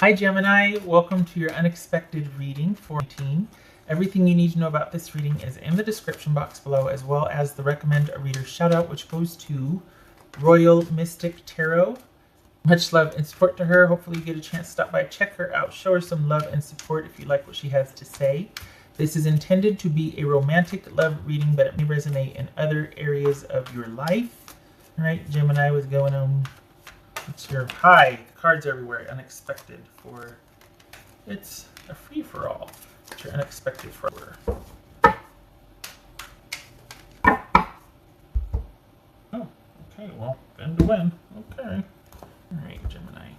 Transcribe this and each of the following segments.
Hi Gemini, welcome to your unexpected reading for 2018. Everything you need to know about this reading is in the description box below, as well as the recommend a reader shout out, which goes to Royal Mystic Tarot. Much love and support to her. Hopefully you get a chance to stop by, check her out, show her some love and support if you like what she has to say. This is intended to be a romantic love reading, but it may resonate in other areas of your life. All right, Gemini, what's going on? It's your high cards everywhere. Unexpected for it's a free for all. It's your unexpected for. Oh, okay. Well, then to win. Okay. All right, Gemini.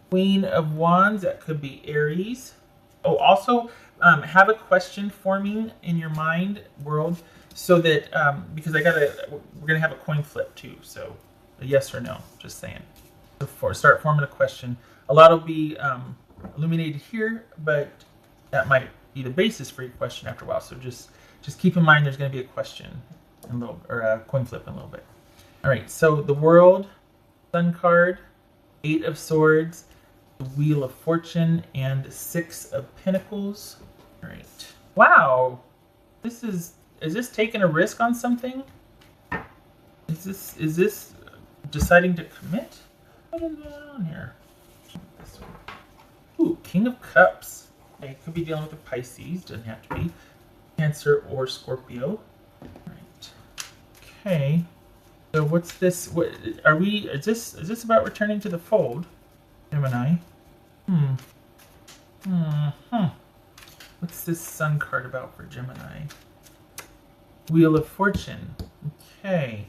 Queen of Wands. That could be Aries. Oh, also have a question forming in your mind world, so that because we're gonna have a coin flip too. So. A yes or no, just saying. Before start forming a question. A lot will be illuminated here, but that might be the basis for your question after a while. So just keep in mind there's going to be a question in a little, or a coin flip in a little bit. All right. So the World, Sun card, 8 of Swords, the Wheel of Fortune, and 6 of Pentacles. All right. Wow. Is this taking a risk on something? Is this deciding to commit? What is going on here? This one. Ooh, King of Cups. Okay, could be dealing with a Pisces. Doesn't have to be. Cancer or Scorpio. Right. Okay. So what's this? What are we? Is this about returning to the fold, Gemini? What's this Sun card about for Gemini? Wheel of Fortune. Okay.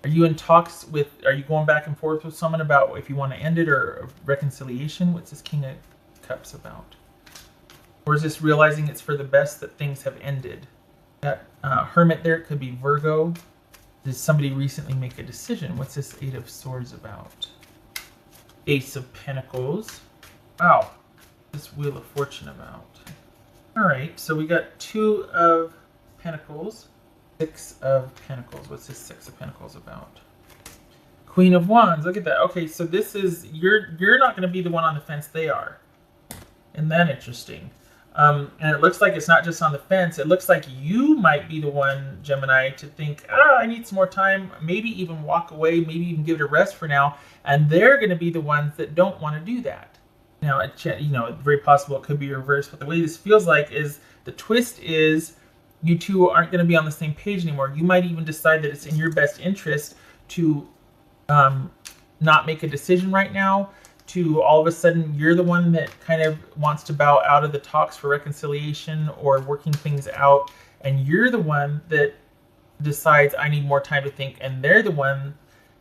Are you in talks with, are you going back and forth with someone about if you want to end it or reconciliation? What's this King of Cups about? Or is this realizing it's for the best that things have ended? That Hermit there, it could be Virgo. Did somebody recently make a decision? What's this 8 of Swords about? Ace of Pentacles. Wow. This Wheel of Fortune about? All right, so we got 2 of Pentacles. 6 of Pentacles. What's this 6 of Pentacles about? Queen of Wands. Look at that. Okay, so this is you're not going to be the one on the fence. They are. Isn't that interesting? And it looks like it's not just on the fence. It looks like you might be the one, Gemini, to think, I need some more time. Maybe even walk away. Maybe even give it a rest for now. And they're going to be the ones that don't want to do that. Now, it's very possible it could be reversed. But the way this feels like is the twist is, you two aren't going to be on the same page anymore. You might even decide that it's in your best interest to not make a decision right now, to all of a sudden you're the one that kind of wants to bow out of the talks for reconciliation or working things out, and you're the one that decides I need more time to think, and they're the one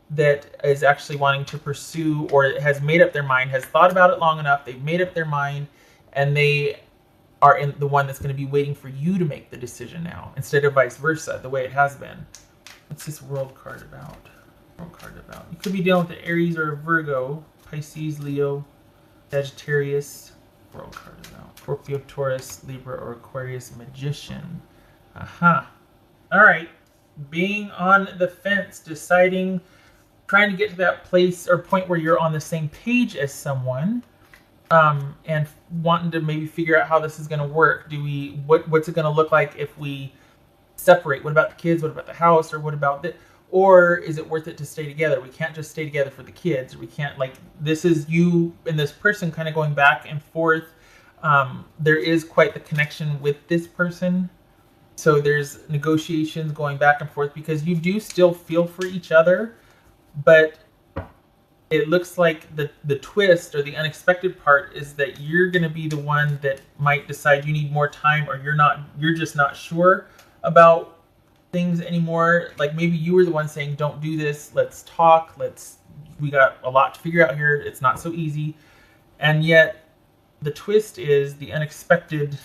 that is actually wanting to pursue or has made up their mind, has thought about it long enough, they've made up their mind, and they are in the one that's going to be waiting for you to make the decision now, instead of vice versa, the way it has been. What's this World card about? World card about? You could be dealing with an Aries or a Virgo, Pisces, Leo, Sagittarius. World card about? Scorpio, Taurus, Libra, or Aquarius, Magician. Aha. All right. Being on the fence, deciding, trying to get to that place or point where you're on the same page as someone. And wanting to maybe figure out how this is going to work. What's it going to look like if we separate? What about the kids? What about the house? Or what about that? Or is it worth it to stay together? We can't just stay together for the kids. We can't, this is you and this person kind of going back and forth. There is quite the connection with this person. So there's negotiations going back and forth because you do still feel for each other, but it looks like the twist or the unexpected part is that you're going to be the one that might decide you need more time, or you're just not sure about things anymore. Like maybe you were the one saying, don't do this. Let's talk. We got a lot to figure out here. It's not so easy. And yet the twist is the unexpected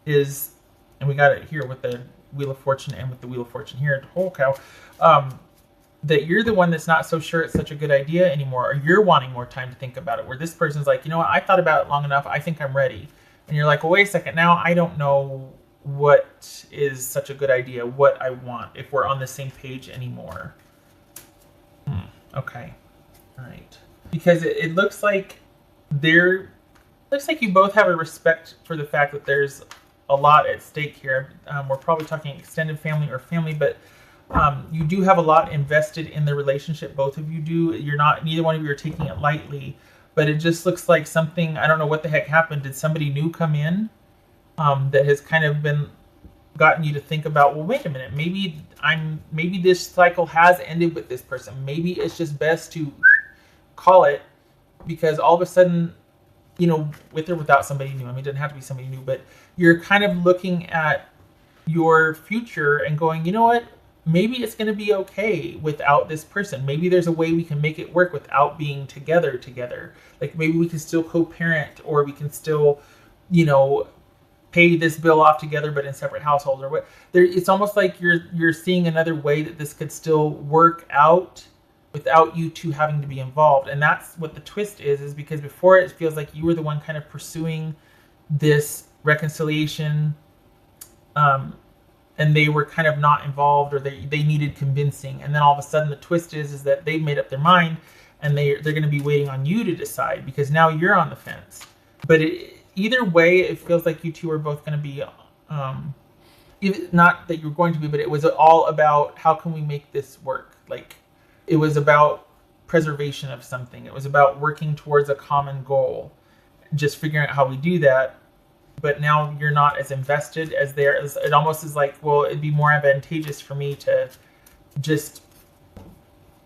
is, and we got it here with the Wheel of Fortune and with the Wheel of Fortune here. Holy cow. That you're the one that's not so sure it's such a good idea anymore, or you're wanting more time to think about it, where this person's like, you know what, I thought about it long enough, I think I'm ready. And you're like, well, wait a second, now I don't know what is such a good idea, what I want, if we're on the same page anymore. Okay. All right. Because it looks like there looks like you both have a respect for the fact that there's a lot at stake here. We're probably talking extended family or family, but you do have a lot invested in the relationship. Both of you do. Neither one of you are taking it lightly, but it just looks like something, I don't know what the heck happened. Did somebody new come in that has kind of gotten you to think about, well, wait a minute, maybe this cycle has ended with this person. Maybe it's just best to call it, because all of a sudden, with or without somebody new, I mean, it doesn't have to be somebody new, but you're kind of looking at your future and going, you know what? Maybe it's going to be okay without this person. Maybe there's a way we can make it work without being together. Like maybe we can still co-parent, or we can still, pay this bill off together, but in separate households, or what. It's almost like you're seeing another way that this could still work out without you two having to be involved. And that's what the twist is because before it feels like you were the one kind of pursuing this reconciliation, and they were kind of not involved, or they needed convincing. And then all of a sudden the twist is that they've made up their mind, and they're going to be waiting on you to decide, because now you're on the fence. But either way, it feels like you two are both going to be, not that you're going to be, but it was all about how can we make this work. Like it was about preservation of something. It was about working towards a common goal, just figuring out how we do that. But now you're not as invested as there. It almost is like, well, it'd be more advantageous for me to just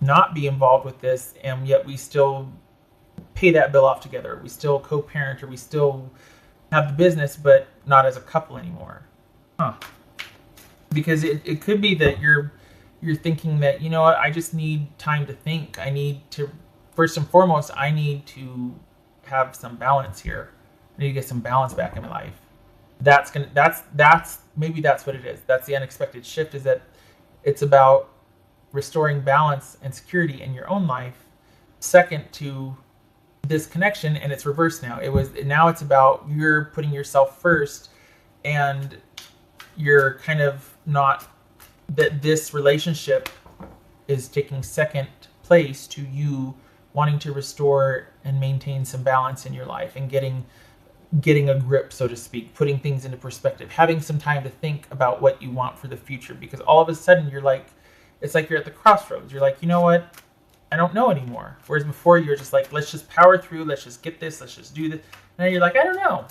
not be involved with this, and yet we still pay that bill off together. We still co-parent, or we still have the business, but not as a couple anymore. Because it could be that you're thinking that, you know what, I just need time to think. I need to, first and foremost, I need to have some balance here. I need to get some balance back in my life. Maybe that's what it is. That's the unexpected shift, is that it's about restoring balance and security in your own life. Second to this connection, and it's reversed now. Now it's about you're putting yourself first, and you're kind of not, that this relationship is taking second place to you wanting to restore and maintain some balance in your life, and getting a grip, so to speak, putting things into perspective, having some time to think about what you want for the future. Because all of a sudden it's like you're at the crossroads. You're like, you know what? I don't know anymore. Whereas before you were just like, let's just power through. Let's just get this. Let's just do this. And now you're like, I don't know.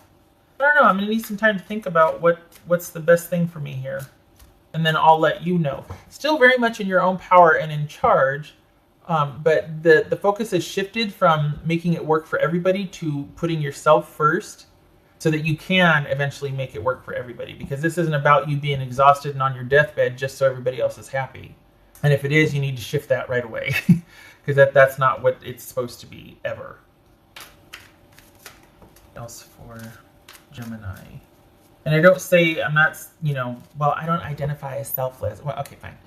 I'm going to need some time to think about what's the best thing for me here. And then I'll let you know. Still very much in your own power and in charge. But the focus has shifted from making it work for everybody to putting yourself first, so that you can eventually make it work for everybody. Because this isn't about you being exhausted and on your deathbed just so everybody else is happy. And if it is, you need to shift that right away. Because that's not what it's supposed to be, ever. Else for Gemini. And I don't say, I'm not, I don't identify as selfless. Well, okay, fine.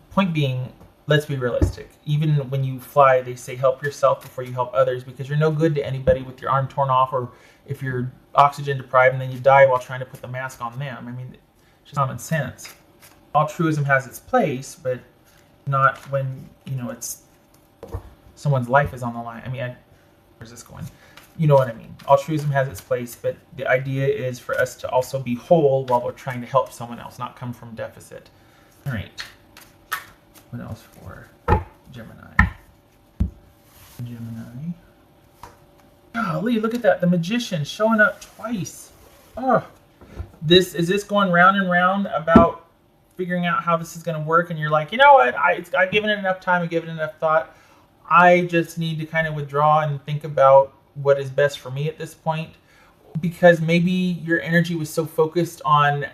Point being, let's be realistic. Even when you fly, they say help yourself before you help others, because you're no good to anybody with your arm torn off, or if you're oxygen deprived and then you die while trying to put the mask on them. I mean, it's just common sense. Altruism has its place, but not when, it's someone's life is on the line. I mean, where's this going? You know what I mean. Altruism has its place, but the idea is for us to also be whole while we're trying to help someone else, not come from deficit. All right. What else for Gemini? Golly, look at that. The Magician showing up twice. Oh, is this going round and round about figuring out how this is going to work? And you're like, you know what? I've given it enough time. I've given it enough thought. I just need to kind of withdraw and think about what is best for me at this point. Because maybe your energy was so focused on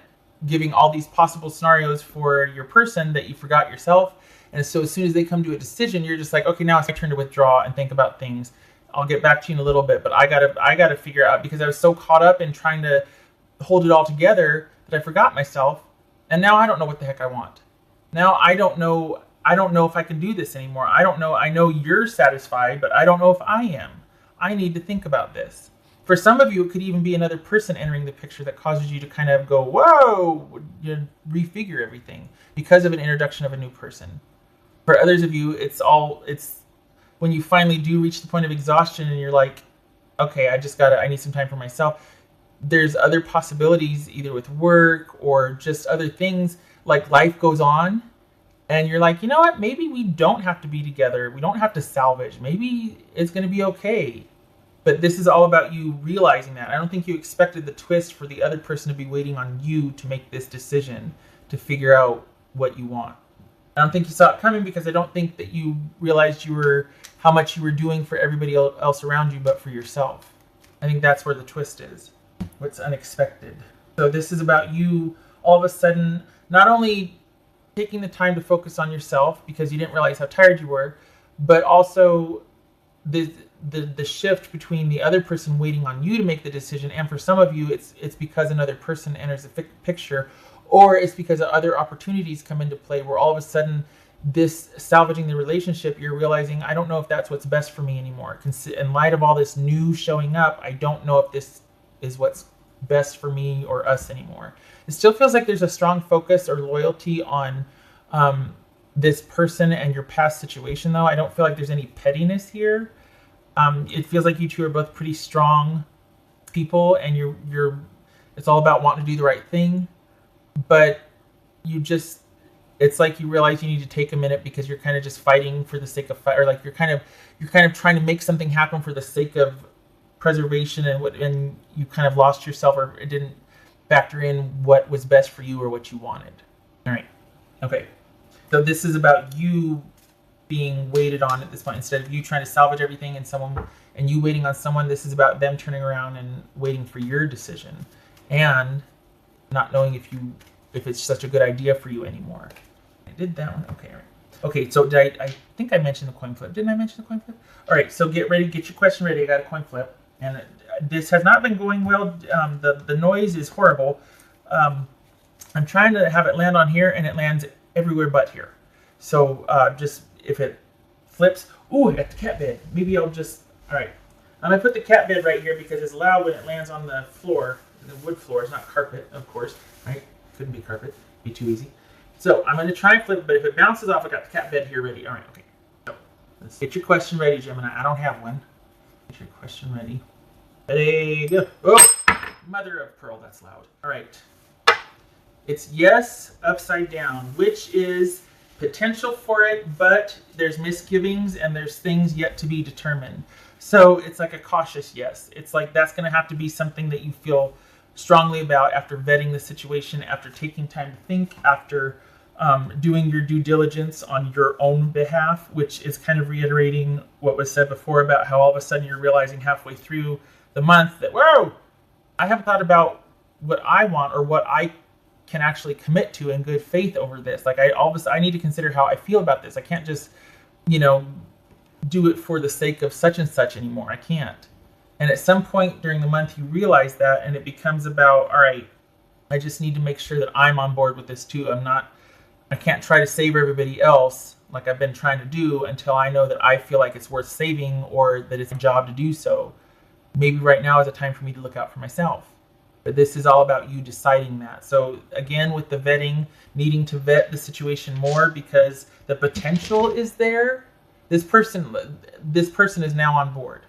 giving all these possible scenarios for your person that you forgot yourself. And so as soon as they come to a decision, you're just like, okay, now it's my turn to withdraw and think about things. I'll get back to you in a little bit, but I gotta figure out, because I was so caught up in trying to hold it all together that I forgot myself. And now I don't know what the heck I want. Now I don't know if I can do this anymore. I don't know. I know you're satisfied, but I don't know if I am. I need to think about this. For some of you, it could even be another person entering the picture that causes you to kind of go, whoa, refigure everything because of an introduction of a new person. For others of you, it's when you finally do reach the point of exhaustion and you're like, okay, I need some time for myself. There's other possibilities, either with work or just other things, like life goes on. And you're like, you know what? Maybe we don't have to be together. We don't have to salvage. Maybe it's going to be okay. But this is all about you realizing that. I don't think you expected the twist for the other person to be waiting on you to make this decision, to figure out what you want. I don't think you saw it coming, because I don't think that you realized how much you were doing for everybody else around you, but for yourself. I think that's where the twist is. What's unexpected. So this is about you all of a sudden not only taking the time to focus on yourself because you didn't realize how tired you were, but also the shift between the other person waiting on you to make the decision, and for some of you it's because another person enters the picture, or it's because other opportunities come into play where all of a sudden this salvaging the relationship, you're realizing, I don't know if that's what's best for me anymore. In light of all this new showing up, I don't know if this is what's best for me or us anymore. It still feels like there's a strong focus or loyalty on this person and your past situation, though. I don't feel like there's any pettiness here. It feels like you two are both pretty strong people, and you're it's all about wanting to do the right thing, but it's like you realize you need to take a minute because you're kind of just fighting for the sake of fight, or like you're kind of trying to make something happen for the sake of preservation, and you kind of lost yourself, or it didn't factor in what was best for you or what you wanted. All right. Okay. So this is about you being waited on at this point, instead of you trying to salvage everything and you waiting on someone. This is about them turning around and waiting for your decision, and not knowing if it's such a good idea for you anymore. I did that one. Okay. All right. Okay. So I think I mentioned the coin flip. Didn't I mention the coin flip? All right. So get ready. Get your question ready. I got a coin flip. And this has not been going well. The noise is horrible. I'm trying to have it land on here, and it lands everywhere but here. So just if it flips, ooh, I got the cat bed. Maybe I'll just, all right. I'm gonna put the cat bed right here because it's loud when it lands on the floor, the wood floor. It's not carpet, of course, right? Couldn't be carpet. Be too easy. So I'm gonna try and flip, but if it bounces off, I got the cat bed here ready. All right, okay. So let's get your question ready, Gemini. I don't have one. Get your question ready. Ready, go. Oh, mother of pearl, that's loud. All right. It's yes, upside down, which is potential for it, but there's misgivings and there's things yet to be determined. So it's like a cautious yes. It's like that's going to have to be something that you feel strongly about after vetting the situation, after taking time to think, after doing your due diligence on your own behalf, which is kind of reiterating what was said before about how all of a sudden you're realizing halfway through the month that, whoa, I haven't thought about what I want or what I can actually commit to in good faith over this. Like I need to consider how I feel about this. I can't just, do it for the sake of such and such anymore. I can't. And at some point during the month, you realize that, and it becomes about, all right, I just need to make sure that I'm on board with this too. I can't try to save everybody else like I've been trying to do until I know that I feel like it's worth saving or that it's a job to do so. Maybe right now is a time for me to look out for myself. But this is all about you deciding that. So again, with the vetting, needing to vet the situation more because the potential is there. This person is now on board,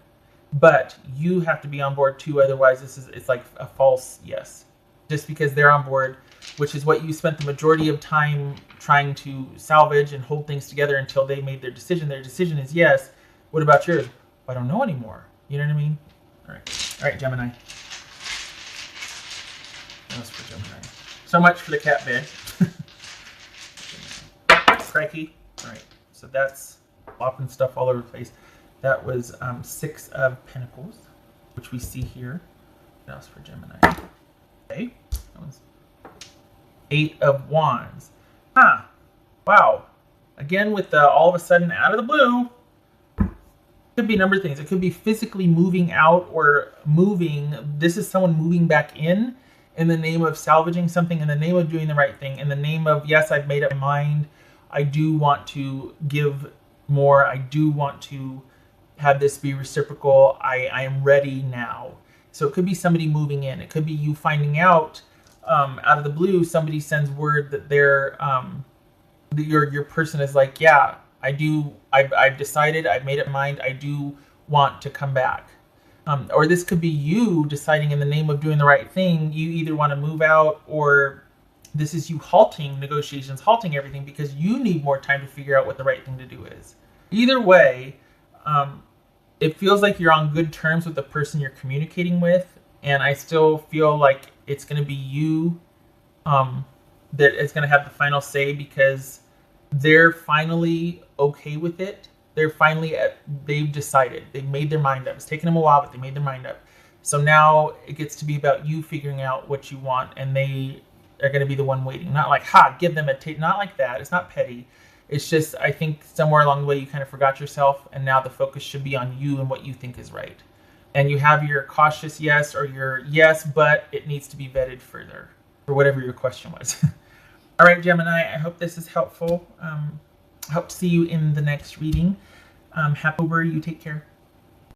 but you have to be on board too. Otherwise, it's like a false yes. Just because they're on board, which is what you spent the majority of time trying to salvage and hold things together until they made their decision. Their decision is yes. What about yours? I don't know anymore. You know what I mean? All right, Gemini. That was for Gemini. So much for the cat bed. Crikey. All right, so that's flopping stuff all over the place. That was 6 of Pentacles, which we see here. That was for Gemini. Okay, that was 8 of Wands. Huh. Wow. Again, with all of a sudden out of the blue, could be a number of things. It could be physically moving out or moving. This is someone moving back in the name of salvaging something, in the name of doing the right thing, in the name of, yes, I've made up my mind. I do want to give more. I do want to have this be reciprocal. I am ready now. So it could be somebody moving in. It could be you finding out of the blue, somebody sends word that they're that your person is like, yeah, I do. I've decided. I've made up my mind. I do want to come back. Or this could be you deciding in the name of doing the right thing, you either want to move out, or this is you halting negotiations, halting everything because you need more time to figure out what the right thing to do is. Either way, it feels like you're on good terms with the person you're communicating with, and I still feel like it's going to be you that is going to have the final say, because they're finally okay with it. They've decided. They've made their mind up. It's taken them a while, but they made their mind up. So now it gets to be about you figuring out what you want, and they are going to be the one waiting. Not like, give them a taste. Not like that. It's not petty. It's just, I think somewhere along the way you kind of forgot yourself, and now the focus should be on you and what you think is right. And you have your cautious yes, or your yes, but it needs to be vetted further, or whatever your question was. All right, Gemini, I hope this is helpful. I hope to see you in the next reading. Happy October. You take care.